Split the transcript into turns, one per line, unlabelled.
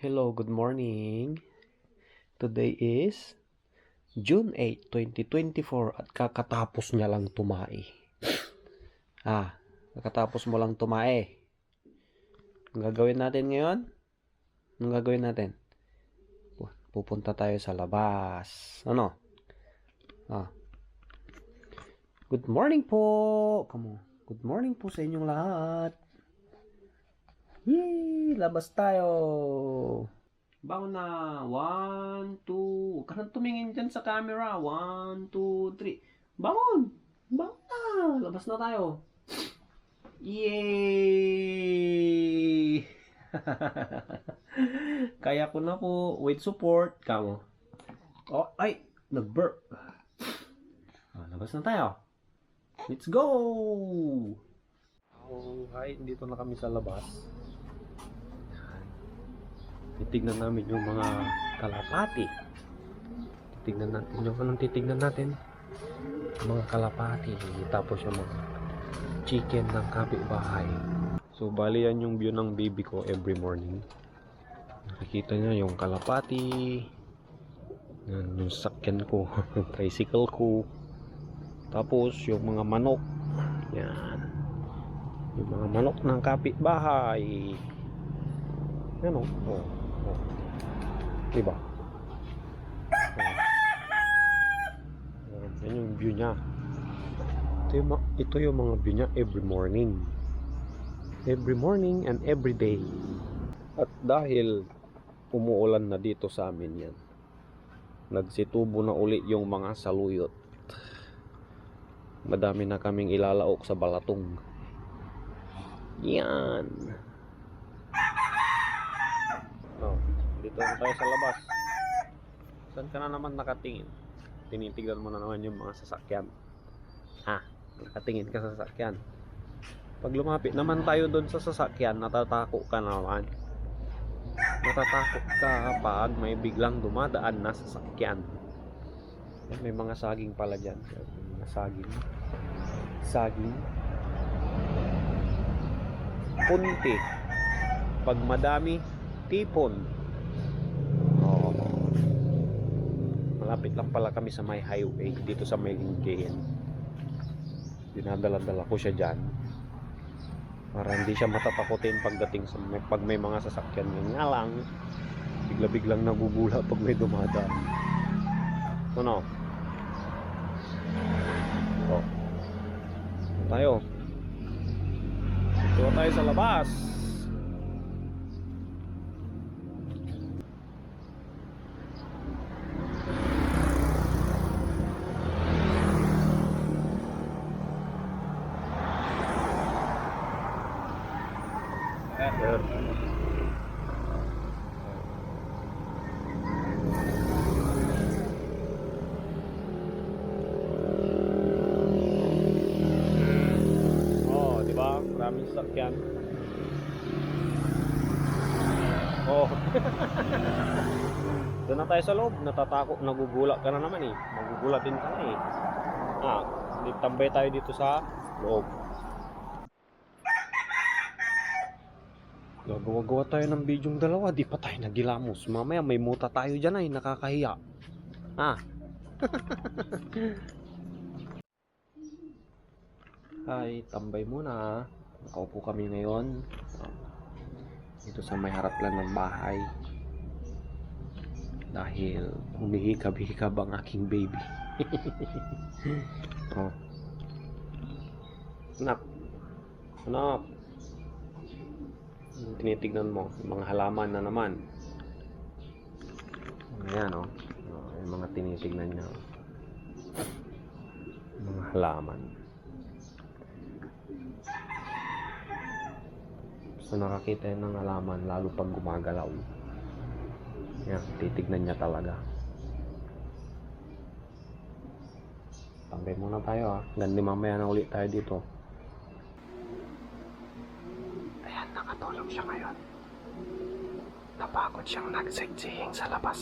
Hello, good morning. Today is June 8, 2024 at kakatapos niya lang tumae. Kakatapos mo lang tumae. Ang gagawin natin ngayon? Anong gagawin natin? Pupunta tayo sa labas. Ano? Good morning po! Come on. Good morning po sa inyong lahat. Yay! Labas tayo! Bangon na. 1, 2. Huwag ka nang tumingin dyan sa camera. 1, 2, 3. Bangon! Bangon na. Labas na tayo. Yay! Kaya ko na po. With support. Kamo. Oh, ay! Nag-burp. Labas na tayo. Let's go! Hi, dito na kami sa labas. Titignan namin yung mga kalapati. Titignan natin yung anong titignan natin? Mga kalapati. Tapos yung mga chicken ng kapitbahay. So, bali yan yung view ng baby ko every morning. Nakikita niya yung kalapati. Yan, yung sakyan ko. Yung tricycle ko. Tapos, yung mga manok. Yan. Yung mga manok ng kapitbahay. Yan o. Diba? Yan yung view niya. Ito yung mga view niya every morning. Every morning and every day. At dahil umuulan na dito sa amin yan, nagsitubo na uli yung mga saluyot. Madami na kaming ilalaok sa balatong. Yan. Dito na tayo sa labas. Saan ka na naman nakatingin? Tinitignan mo na naman yung mga sasakyan. Nakatingin ka sa sasakyan. Pag lumapit naman tayo doon sa sasakyan, natatako ka naman. Natatakot ka pag may biglang dumadaan na sasakyan. May mga saging pala dyan. May mga saging. Punti. Pag madami, tipon. Malapit lang pala kami sa may highway dito sa may Lingayen. Dinadala-dala ko siya dyan para hindi siya matatakotin pagdating sa pag may mga sasakyan. Nga lang bigla-biglang nagugula pag may dumadaan. Ano? Tayo sa labas. Diba? Maraming sasakyan. Doon na tayo sa loob. Natatakot, nagugula ka na naman eh. Magugula din ka na eh. Tambay tayo dito sa loob. Gagawa-gawa tayo ng bidyong dalawa. Di pa tayo nagilamos. Mamaya may muta tayo dyan ay nakakahiya. Hi, tambay muna. Nakaupo kami ngayon dito sa may harap lang ng bahay dahil humihikab-hikab ang aking baby. Anak, tinitignan mo yung mga halaman na naman. Ayan yung mga tinitignan niya, mga halaman. So nakakita yan ng halaman lalo pag gumagalaw. Yan, titignan niya talaga. Tambay muna tayo Gandi mamaya na ulit tayo dito. Ayan, nakatulog siya ngayon. Napagod siyang nagsightseeing sa labas.